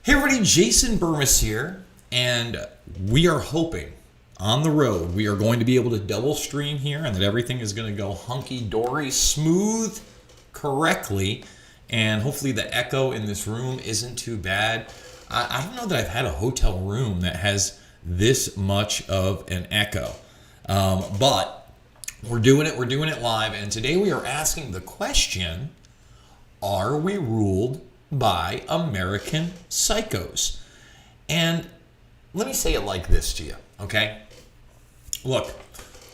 Hey everybody, Jason Bermas here, and we are hoping on the road we are going to be able to double stream here and that everything is going to go hunky-dory, smooth, correctly, and hopefully the echo in this room isn't too bad. I don't know that I've had a hotel room that has this much of an echo, but we're doing it live, and today we are asking the question, are we ruled by American psychos? And let me say it like this to you, okay? Look,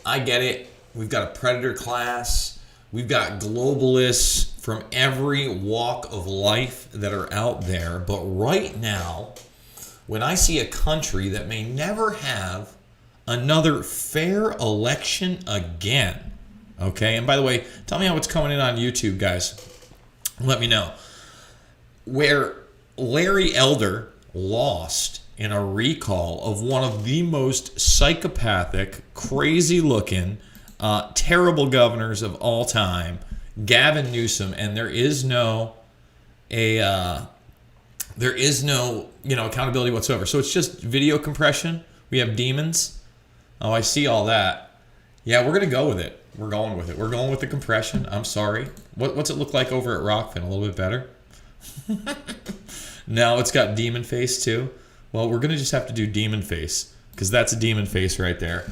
I get it. We've got a predator class. We've got globalists from every walk of life that are out there. But right now, when I see a country that may never have another fair election again, okay? And by the way, tell me how it's coming in on YouTube, guys. Let me know. Where Larry Elder lost in a recall of one of the most psychopathic, crazy-looking, terrible governors of all time, Gavin Newsom, and there is no accountability whatsoever. So it's just video compression. We have demons. Oh, I see all that. Yeah, we're gonna go with it. We're going with it. We're going with the compression. I'm sorry. What's it look like over at Rockfin? A little bit better. No, it's got demon face too. Well, we're gonna just have to do demon face because that's a demon face right there.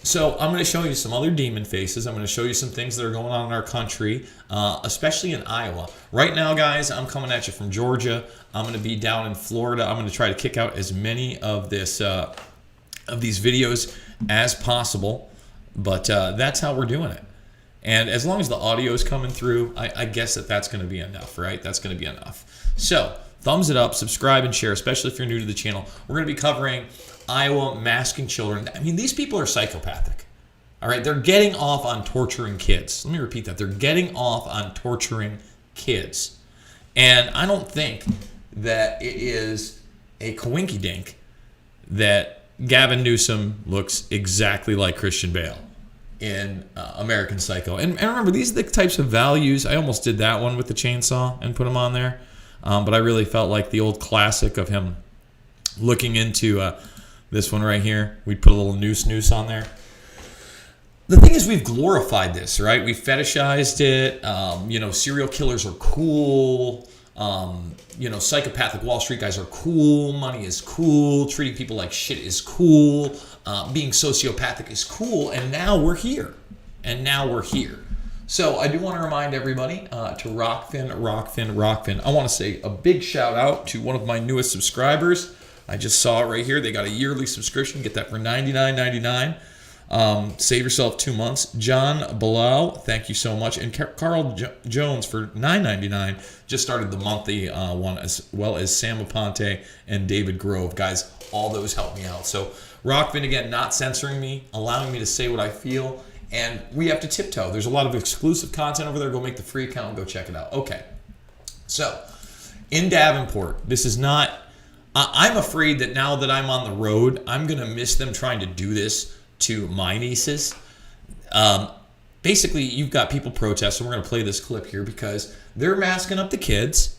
So I'm gonna show you some other demon faces. I'm gonna show you some things that are going on in our country, especially in Iowa. Right now, guys, I'm coming at you from Georgia. I'm gonna be down in Florida. I'm gonna try to kick out as many of these videos as possible, but that's how we're doing it. And as long as the audio is coming through, I guess that's going to be enough, right? That's going to be enough. So, thumbs it up, subscribe, and share, especially if you're new to the channel. We're going to be covering Iowa masking children. I mean, these people are psychopathic. All right? They're getting off on torturing kids. Let me repeat that. They're getting off on torturing kids. And I don't think that it is a coinkydink that Gavin Newsom looks exactly like Christian Bale in American Psycho. And remember, these are the types of values. I almost did that one with the chainsaw and put him on there. But I really felt like the old classic of him looking into this one right here. We'd put a little noose on there. The thing is, we've glorified this, right? We fetishized it. Serial killers are cool. Psychopathic Wall Street guys are cool. Money is cool. Treating people like shit is cool. Being sociopathic is cool. And now we're here. So I do want to remind everybody to Rockfin. I want to say a big shout out to one of my newest subscribers. I just saw it right here. They got a yearly subscription. Get that for $99.99. Save yourself 2 months. John Bilal, thank you so much. And Carl Jones for $9.99 just started the monthly one, as well as Sam Aponte and David Grove. Guys, all those help me out. So Rockfin, again, not censoring me, allowing me to say what I feel, and we have to tiptoe. There's a lot of exclusive content over there. Go make the free account and go check it out. Okay, so in Davenport, this is not... I'm afraid that now that I'm on the road, I'm going to miss them trying to do this to my nieces. Basically, you've got people protesting. We're going to play this clip here because they're masking up the kids,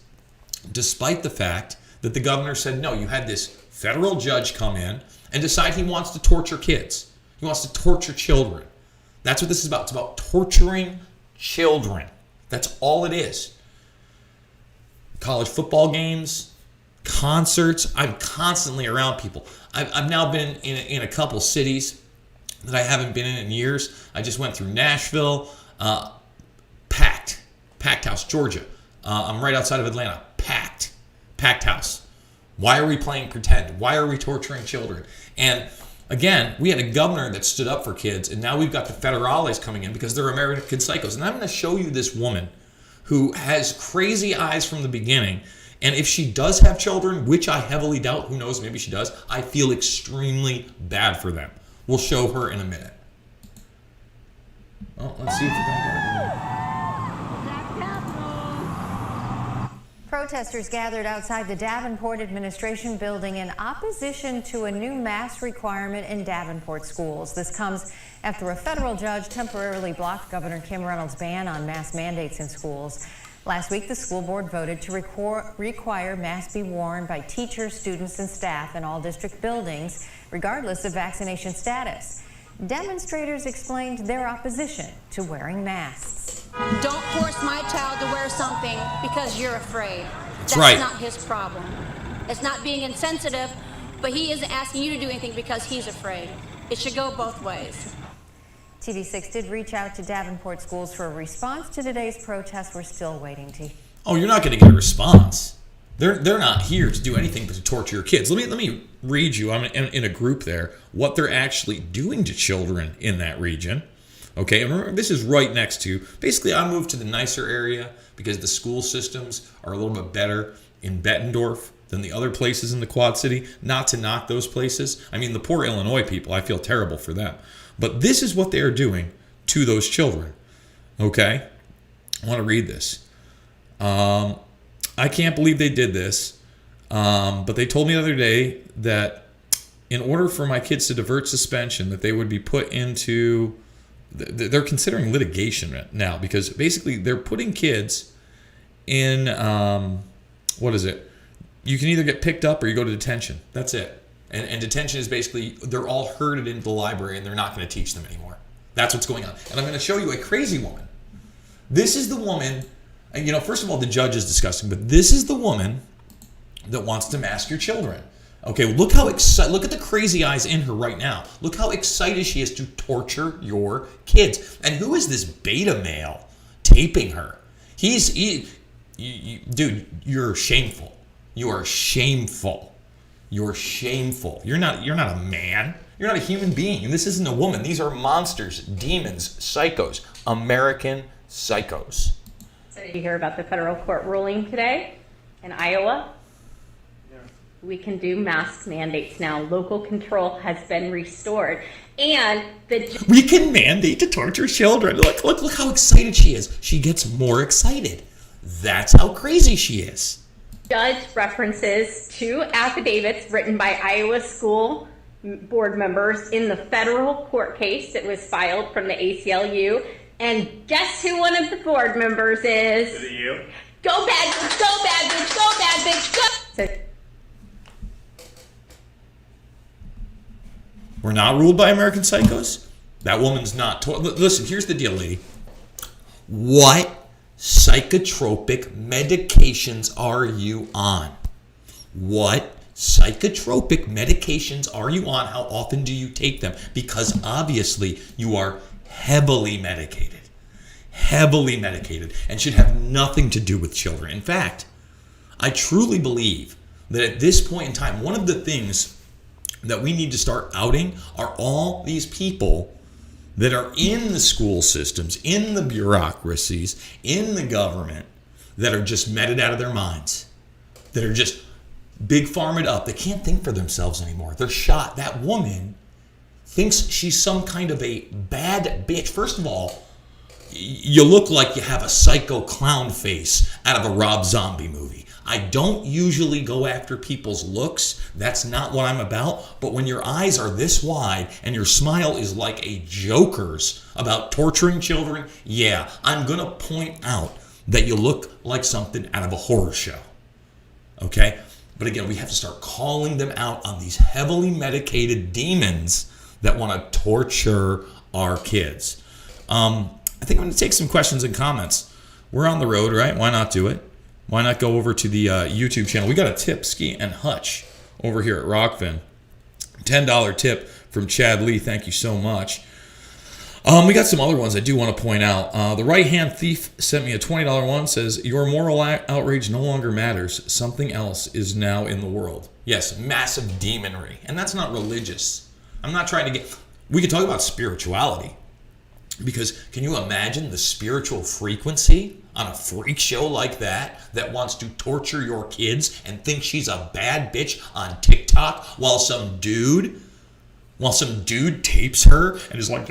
despite the fact that the governor said, no, you had this federal judge come in and decide he wants to torture kids. He wants to torture children. That's what this is about. It's about torturing children. That's all it is. College football games, concerts. I'm constantly around people. I've now been in a couple cities that I haven't been in years. I just went through Nashville, packed house, Georgia. I'm right outside of Atlanta, packed house. Why are we playing pretend? Why are we torturing children? And again, we had a governor that stood up for kids, and now we've got the federales coming in because they're American psychos. And I'm going to show you this woman who has crazy eyes from the beginning. And if she does have children, which I heavily doubt, who knows, maybe she does, I feel extremely bad for them. We'll show her in a minute. Oh, let's see if we're going to get it. Protesters gathered outside the Davenport administration building in opposition to a new mask requirement in Davenport schools. This comes after a federal judge temporarily blocked Governor Kim Reynolds' ban on mask mandates in schools. Last week, the school board voted to require masks be worn by teachers, students, and staff in all district buildings, regardless of vaccination status. Demonstrators explained their opposition to wearing masks. Don't force my child to wear something because you're afraid. That's right. not his problem. It's not being insensitive, but he isn't asking you to do anything because he's afraid. It should go both ways. TV6 did reach out to Davenport schools for a response to today's protest. We're still waiting to. Oh, you're not going to get a response. They're not here to do anything but to torture your kids. Let me read you. I'm in a group there. What they're actually doing to children in that region. Okay, and remember, this is right next to. Basically, I moved to the nicer area because the school systems are a little bit better in Bettendorf than the other places in the Quad City. Not to knock those places. I mean, the poor Illinois people. I feel terrible for them. But this is what they are doing to those children. Okay, I want to read this. I can't believe they did this, but they told me the other day that in order for my kids to divert suspension, that they would be put into, they're considering litigation now, because basically they're putting kids in, what is it? You can either get picked up or you go to detention. That's it. And detention is basically, they're all herded into the library and they're not going to teach them anymore. That's what's going on. And I'm going to show you a crazy woman. This is the woman. And, first of all, the judge is disgusting, but this is the woman that wants to mask your children. Okay, look how excited, look at the crazy eyes in her right now. Look how excited she is to torture your kids. And who is this beta male taping her? Dude, you're shameful. You are shameful. You're shameful. You're not a man. You're not a human being. And this isn't a woman. These are monsters, demons, psychos, American psychos. So did you hear about the federal court ruling today in Iowa? Yeah. We can do mask mandates now. Local control has been restored. And we can mandate to torture children. Look how excited she is. She gets more excited. That's how crazy she is. Judge references two affidavits written by Iowa school board members in the federal court case that was filed from the ACLU. And guess who one of the board members is? Is it you? Go bad bitch, go bad bitch, go bad bitch, go! So, we're not ruled by American psychos? That woman's not. Listen, here's the deal, lady. What psychotropic medications are you on? What psychotropic medications are you on? How often do you take them? Because obviously you are heavily medicated, and should have nothing to do with children. In fact, I truly believe that at this point in time, one of the things that we need to start outing are all these people that are in the school systems, in the bureaucracies, in the government, that are just meted out of their minds, that are just big farmed up. They can't think for themselves anymore. They're shot. That woman thinks she's some kind of a bad bitch. First of all, you look like you have a psycho clown face out of a Rob Zombie movie. I don't usually go after people's looks. That's not what I'm about. But when your eyes are this wide and your smile is like a joker's about torturing children, yeah, I'm going to point out that you look like something out of a horror show. Okay? But again, we have to start calling them out on these heavily medicated demons that want to torture our kids. I think I'm going to take some questions and comments. We're on the road, right? Why not do it? Why not go over to the YouTube channel? We got a tip, Ski and Hutch, over here at Rockfin. $10 tip from Chad Lee. Thank you so much. We got some other ones I do want to point out. The right-hand thief sent me a $20 one. Says, your moral outrage no longer matters. Something else is now in the world. Yes, massive demonry. And that's not religious. I'm not trying to get... We could talk about spirituality. Because can you imagine the spiritual frequency on a freak show like that wants to torture your kids and think she's a bad bitch on TikTok while some dude tapes her and is like,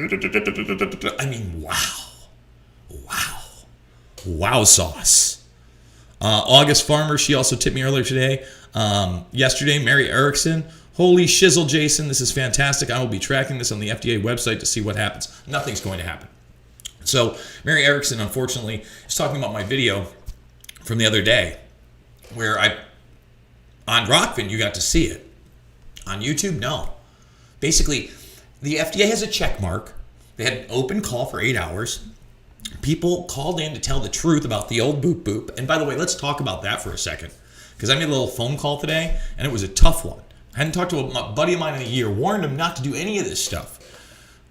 I mean, wow sauce. August Farmer, she also tipped me earlier today. Yesterday, Mary Erickson. Holy shizzle, Jason, this is fantastic. I will be tracking this on the FDA website to see what happens. Nothing's going to happen. So Mary Erickson, unfortunately, is talking about my video from the other day where on Rockfin, you got to see it. On YouTube, no. Basically, the FDA has a check mark. They had an open call for 8 hours. People called in to tell the truth about the old boop boop. And by the way, let's talk about that for a second. Because I made a little phone call today, and it was a tough one. I hadn't talked to a buddy of mine in a year, warned him not to do any of this stuff.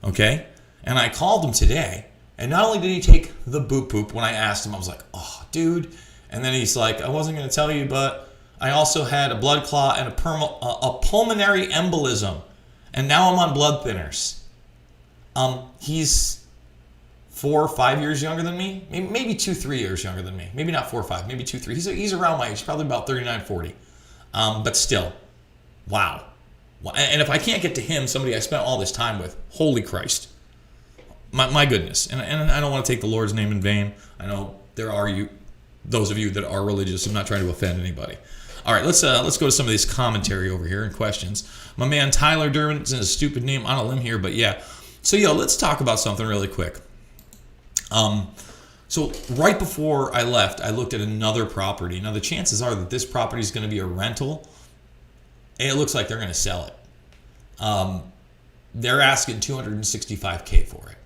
Okay? And I called him today, and not only did he take the boop boop when I asked him, I was like, oh, dude. And then he's like, I wasn't going to tell you, but I also had a blood clot and a pulmonary embolism. And now I'm on blood thinners. He's 4 or 5 years younger than me. Maybe 2-3 years younger than me. Maybe not 4 or 5. Maybe 2-3. He's around my age. Probably about 39, 40. But still, wow. And if I can't get to him, somebody I spent all this time with, holy Christ. My goodness. And I don't want to take the Lord's name in vain. I know there are those of you that are religious. I'm not trying to offend anybody. All right, let's go to some of this commentary over here and questions. My man Tyler Durbin's a stupid name on a limb here, but yeah. So, let's talk about something really quick. So right before I left, I looked at another property. Now, the chances are that this property is going to be a rental, and it looks like they're going to sell it. They're asking $265K for it.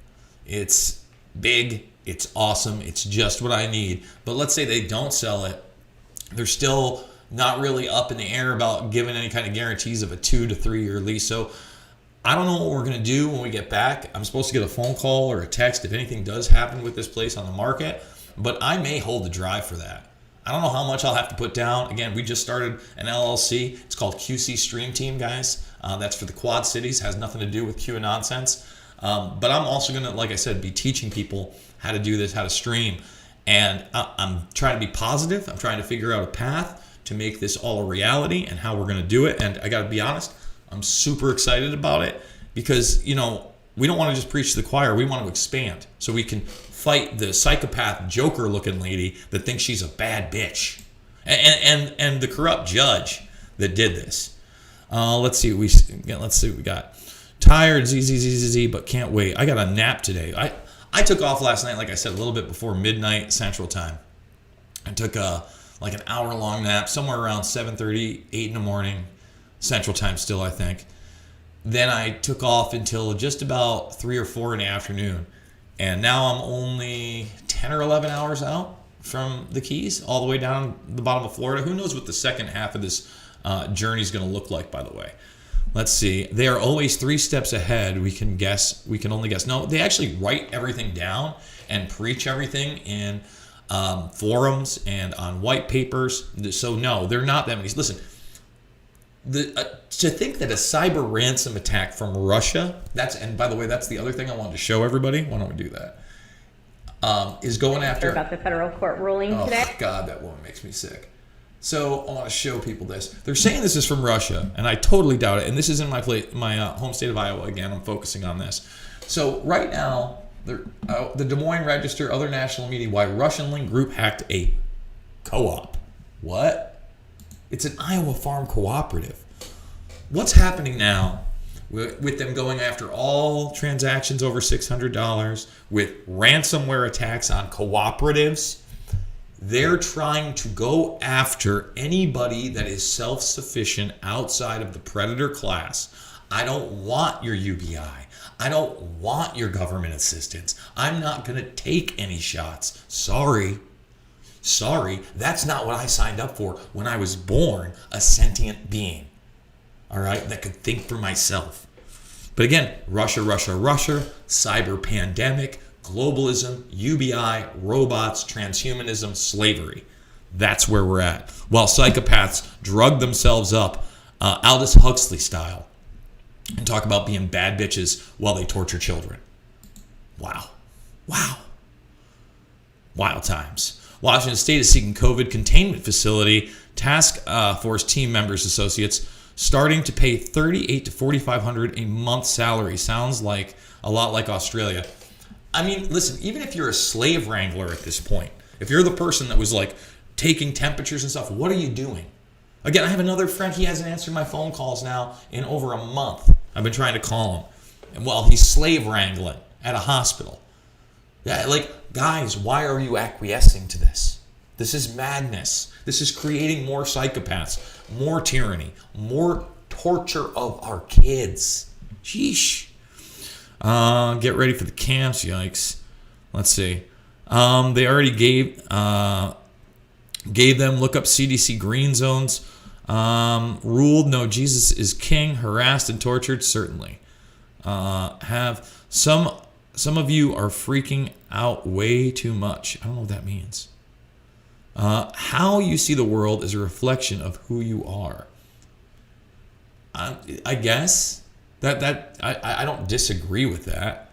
It's big. It's awesome. It's just what I need. But let's say they don't sell it. They're still not really up in the air about giving any kind of guarantees of a 2 to 3 year lease. So I don't know what we're going to do when we get back. I'm supposed to get a phone call or a text if anything does happen with this place on the market, but I may hold the drive for that. I don't know how much I'll have to put down. Again, we just started an LLC. It's called QC Stream Team, guys. That's for the Quad Cities. Has nothing to do with Q nonsense. But I'm also going to, like I said, be teaching people how to do this, how to stream. And I'm trying to be positive. I'm trying to figure out a path to make this all a reality and how we're going to do it. And I got to be honest, I'm super excited about it because, we don't want to just preach to the choir. We want to expand so we can fight the psychopath Joker looking lady that thinks she's a bad bitch and the corrupt judge that did this. Let's see what we got. Tired, ZZZZ, but can't wait. I got a nap today. I took off last night, like I said, a little bit before midnight Central Time. I took an hour-long nap, somewhere around 7:30, 8 in the morning, Central Time still, I think. Then I took off until just about 3 or 4 in the afternoon. And now I'm only 10 or 11 hours out from the Keys, all the way down the bottom of Florida. Who knows what the second half of this journey is going to look like, by the way. Let's see. They are always 3 steps ahead. We can only guess. No, they actually write everything down and preach everything in forums and on white papers. So no, they're not that many. Listen, to think that a cyber ransom attack from Russia, and by the way, that's the other thing I wanted to show everybody. Why don't we do that? Is going after about the federal court ruling today. Oh God, that woman makes me sick. So I want to show people this. They're saying this is from Russia, and I totally doubt it. And this is in my home state of Iowa. Again, I'm focusing on this. So right now, the Des Moines Register, other national media, why Russian link group hacked a co-op. What? It's an Iowa farm cooperative. What's happening now with them going after all transactions over $600 with ransomware attacks on cooperatives? They're trying to go after anybody that is self-sufficient outside of the predator class. I don't want your UBI. I don't want your government assistance. I'm not going to take any shots. Sorry, that's not what I signed up for when I was born a sentient being, all right, that could think for myself. But again, Russia, cyber pandemic, globalism, UBI, robots, transhumanism, slavery. That's where we're at. While psychopaths drug themselves up Aldous Huxley style and talk about being bad bitches while they torture children. Wow. Wild times. Washington State is seeking COVID containment facility task force team members, associates, starting to pay $3,800 to $4,500 a month salary. Sounds like a lot like Australia. I mean, listen, even if you're a slave wrangler at this point, if you're the person that was like taking temperatures and stuff, what are you doing? Again, I have another friend, he hasn't answered my phone calls now in over a month. I've been trying to call him. And while he's slave wrangling at a hospital. Yeah, like, guys, why are you acquiescing to this? This is madness. This is creating more psychopaths, more tyranny, more torture of our kids. Sheesh. Get ready for the camps. Yikes. Let's see. They already gave them. Look up CDC green zones. Ruled no Jesus is king. Harassed and tortured. Certainly. Have some of you are freaking out way too much. I don't know what that means. How you see the world is a reflection of who you are. I guess that I don't disagree with that,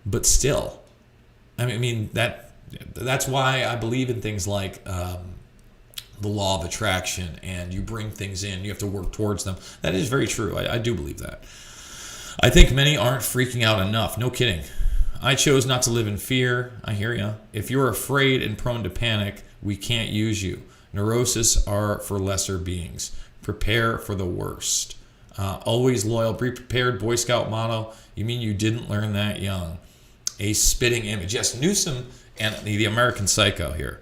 but still, I mean that's why I believe in things like the law of attraction, and you bring things in, you have to work towards them. That is very true. I do believe that. I think many aren't freaking out enough. No kidding. I chose not to live in fear. I hear you. If you're afraid and prone to panic, we can't use you. Neurosis are for lesser beings. Prepare for the worst. Always loyal. Be prepared. Boy Scout motto. You mean you didn't learn that young? A spitting image. Yes, Newsom and the American Psycho here.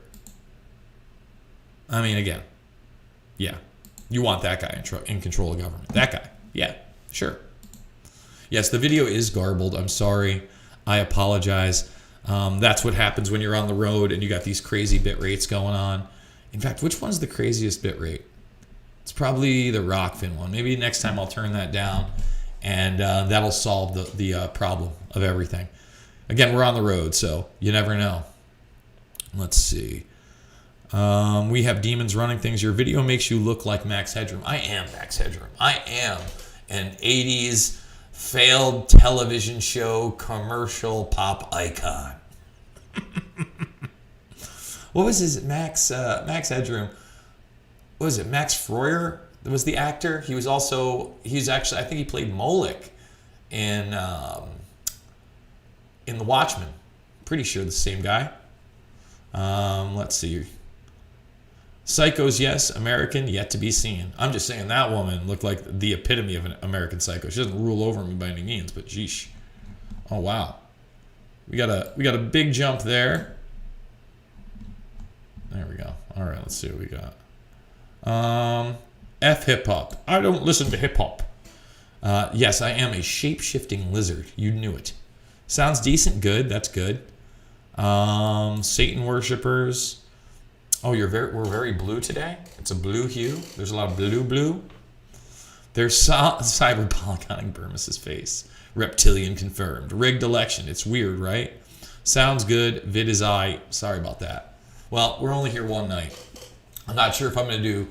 I mean, again, yeah. You want that guy in control of government. That guy. Yeah, sure. Yes, the video is garbled. I'm sorry. I apologize. That's what happens when you're on the road and you got these crazy bit rates going on. In fact, which one's the craziest bit rate? It's probably the Rockfin one. Maybe next time I'll turn that down, and that'll solve the problem of everything. Again, we're on the road, so you never know. Let's see. We have demons running things. Your video makes you look like Max Headroom. I am Max Headroom. I am an 80s failed television show commercial pop icon. What was his Max Headroom? What was it? Max Freuer was the actor. He's actually, I think he played Moloch in The Watchmen. Pretty sure the same guy. Let's see. Psychos, yes. American, yet to be seen. I'm just saying that woman looked like the epitome of an American Psycho. She doesn't rule over me by any means, but geesh. Oh, wow. We got a big jump there. There we go. All right, let's see what we got. F hip-hop. I don't listen to hip-hop. Yes, I am a shape-shifting lizard. You knew it. Sounds decent. Good. That's good. Satan worshippers. Oh, we're very blue today? It's a blue hue? There's a lot of blue. There's cyberpunk on Burmes's face. Reptilian confirmed. Rigged election. It's weird, right? Sounds good. Vid is I. Sorry about that. Well, we're only here one night. I'm not sure if I'm going to do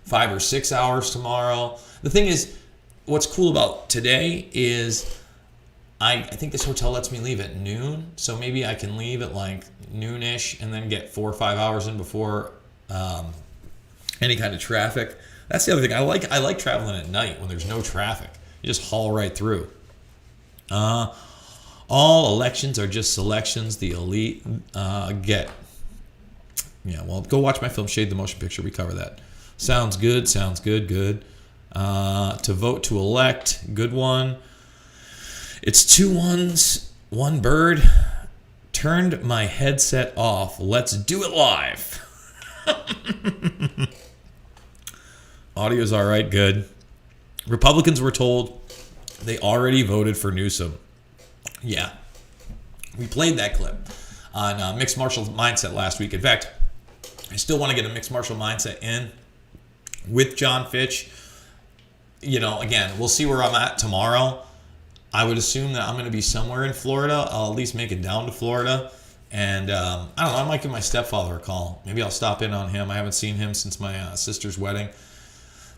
5 or 6 hours tomorrow. The thing is, what's cool about today is I think this hotel lets me leave at noon, so maybe I can leave at like noonish and then get 4 or 5 hours in before any kind of traffic. That's the other thing. I like traveling at night when there's no traffic. You just haul right through. All elections are just selections the elite get. Yeah, well, go watch my film Shade the Motion Picture. We cover that. Sounds good. Good. To vote to elect. Good one. It's 2 ones, 1 bird. Turned my headset off. Let's do it live. Audio's all right. Good. Republicans were told they already voted for Newsom. Yeah. We played that clip on Mixed Martial Mindset last week. In fact, I still want to get a Mixed Martial Mindset in with John Fitch. You know, again, we'll see where I'm at tomorrow. I would assume that I'm going to be somewhere in Florida. I'll at least make it down to Florida. And I don't know, I might give my stepfather a call. Maybe I'll stop in on him. I haven't seen him since my sister's wedding.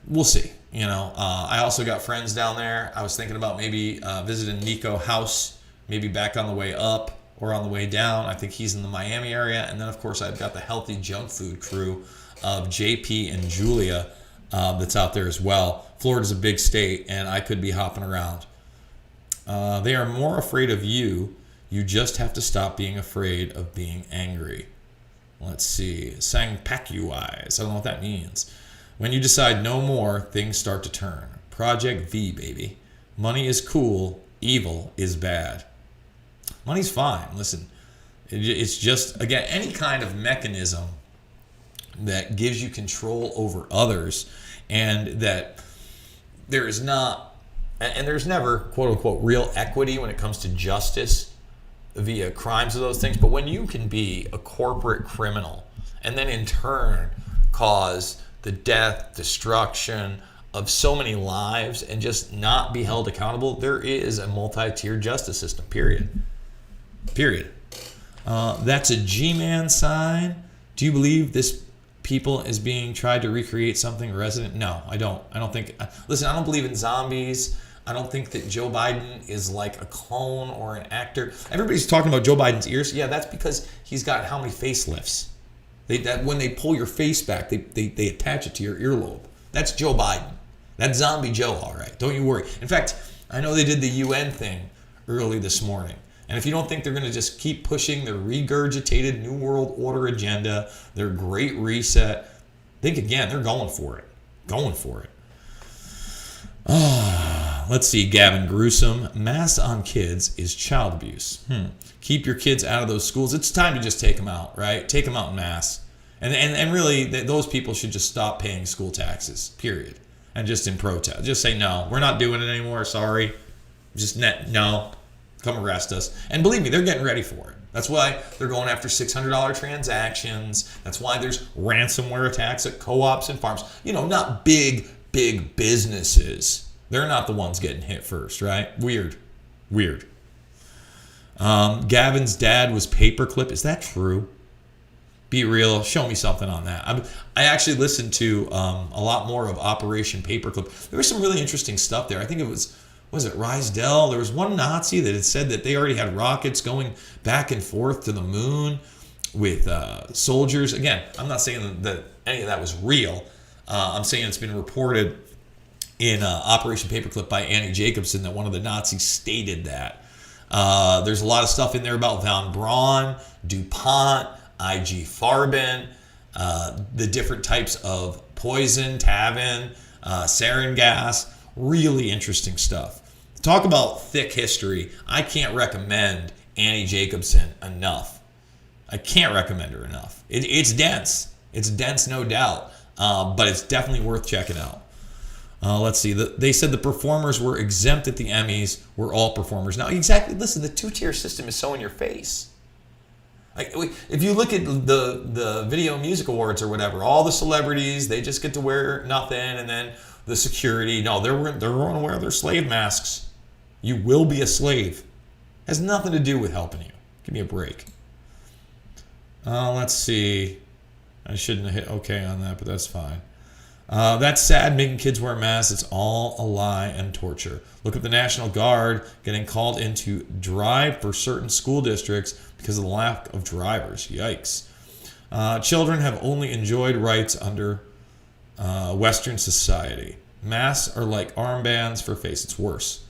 We'll see. You know, I also got friends down there. I was thinking about maybe visiting Nico House, maybe back on the way up or on the way down. I think he's in the Miami area. And then, of course, I've got the Healthy Junk Food crew of JP and Julia that's out there as well. Florida's a big state, and I could be hopping around. They are more afraid of you. You just have to stop being afraid of being angry. Let's see. Sangpakuwise. I don't know what that means. When you decide no more, things start to turn. Project V, baby. Money is cool. Evil is bad. Money's fine. Listen, it's just, again, any kind of mechanism that gives you control over others, and that there is not, and there's never, quote unquote, real equity when it comes to justice via crimes of those things. But when you can be a corporate criminal and then in turn cause the death, destruction of so many lives and just not be held accountable, there is a multi-tiered justice system, period. That's a G-Man sign. Do you believe this people is being tried to recreate something resident? No, I don't. I don't think. Listen, I don't believe in zombies. I don't think that Joe Biden is like a clone or an actor. Everybody's talking about Joe Biden's ears. Yeah, that's because he's got how many facelifts? When they pull your face back, they attach it to your earlobe. That's Joe Biden. That's Zombie Joe, all right. Don't you worry. In fact, I know they did the UN thing early this morning. And if you don't think they're going to just keep pushing their regurgitated New World Order agenda, their Great Reset, think again. They're going for it. Let's see, Gavin Gruesome. Masks on kids is child abuse. Keep your kids out of those schools. It's time to just take them out, right? Take them out en masse. And really, those people should just stop paying school taxes, period. And just in protest. Just say, no, we're not doing it anymore. Sorry. No. Come arrest us. And believe me, they're getting ready for it. That's why they're going after $600 transactions. That's why there's ransomware attacks at co-ops and farms. Not big businesses. They're not the ones getting hit first, right? Weird. Gavin's dad was paperclip. Is that true? Be real. Show me something on that. I actually listened to a lot more of Operation Paperclip. There was some really interesting stuff there. I think it was it Rysdale? There was one Nazi that had said that they already had rockets going back and forth to the moon with soldiers. Again, I'm not saying that any of that was real. I'm saying it's been reported in Operation Paperclip by Annie Jacobsen that one of the Nazis stated that. There's a lot of stuff in there about von Braun, DuPont, IG Farben, the different types of poison, Tavin, sarin gas. Really interesting stuff. Talk about thick history. I can't recommend Annie Jacobsen enough. I can't recommend her enough. It's dense. It's dense, no doubt. But it's definitely worth checking out. Let's see. They said the performers were exempt at the Emmys. We're all performers. Now, exactly. Listen, the two-tier system is so in your face. Like, if you look at the Video Music Awards or whatever, all the celebrities, they just get to wear nothing, and then the security, no, they're going to wear their slave masks. You will be a slave. Has nothing to do with helping you. Give me a break. Let's see. I shouldn't have hit okay on that, but that's fine. That's sad, making kids wear masks. It's all a lie and torture. Look at the National Guard getting called in to drive for certain school districts because of the lack of drivers. Yikes. Children have only enjoyed rights under Western society. Masks are like armbands for face. It's worse.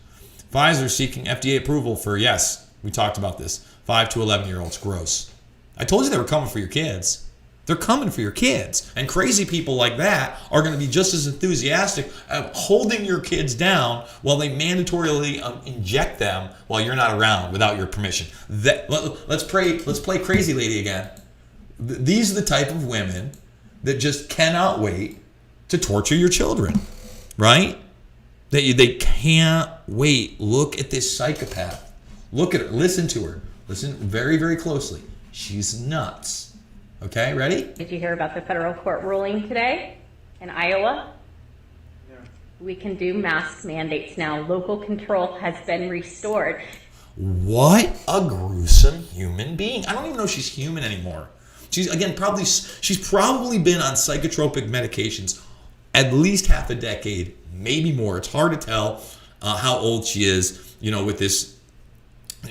Pfizer seeking FDA approval for, yes, we talked about this, 5 to 11-year-olds. Gross. I told you they were coming for your kids. They're coming for your kids. And crazy people like that are going to be just as enthusiastic at holding your kids down while they mandatorily inject them while you're not around without your permission. Let's play crazy lady again. These are the type of women that just cannot wait to torture your children, right? They can't wait. Look at this psychopath. Look at her. Listen to her. Listen very, very closely. She's nuts. Okay, ready? Did you hear about the federal court ruling today in Iowa? Yeah. We can do mask mandates now. Local control has been restored. What a gruesome human being. I don't even know she's human anymore. She's probably been on psychotropic medications at least half a decade, maybe more. It's hard to tell how old she is, with this.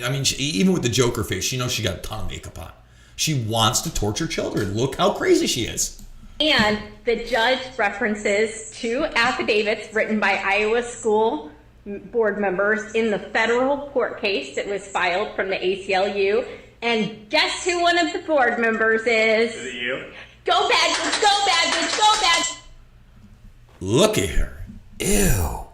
I mean, even with the Joker face, she knows she got a ton of makeup on. She wants to torture children. Look how crazy she is. And the judge references 2 affidavits written by Iowa school board members in the federal court case that was filed from the ACLU. And guess who one of the board members is? Is it you? Go Badgers, go Badgers, go Badgers. Look at her. Ew.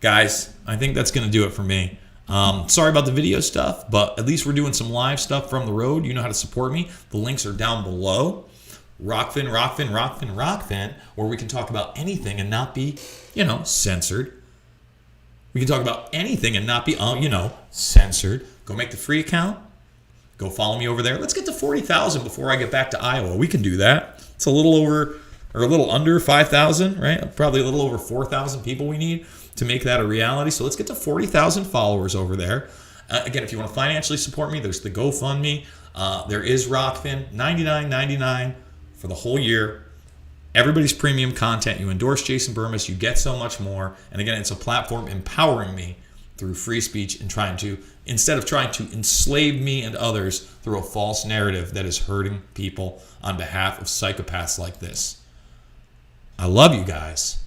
Guys, I think that's going to do it for me. Sorry about the video stuff, but at least we're doing some live stuff from the road. You know how to support me. The links are down below. Rockfin, where we can talk about anything and not be, censored. We can talk about anything and not be, censored. Go make the free account. Go follow me over there. Let's get to 40,000 before I get back to Iowa. We can do that. It's a little over, or a little under 5,000, right? Probably a little over 4,000 people we need to make that a reality. So let's get to 40,000 followers over there. Again, if you want to financially support me, there's the GoFundMe. There is Rockfin, $99.99 for the whole year. Everybody's premium content. You endorse Jason Bermas, you get so much more. And again, it's a platform empowering me through free speech and instead of trying to enslave me and others through a false narrative that is hurting people on behalf of psychopaths like this. I love you guys.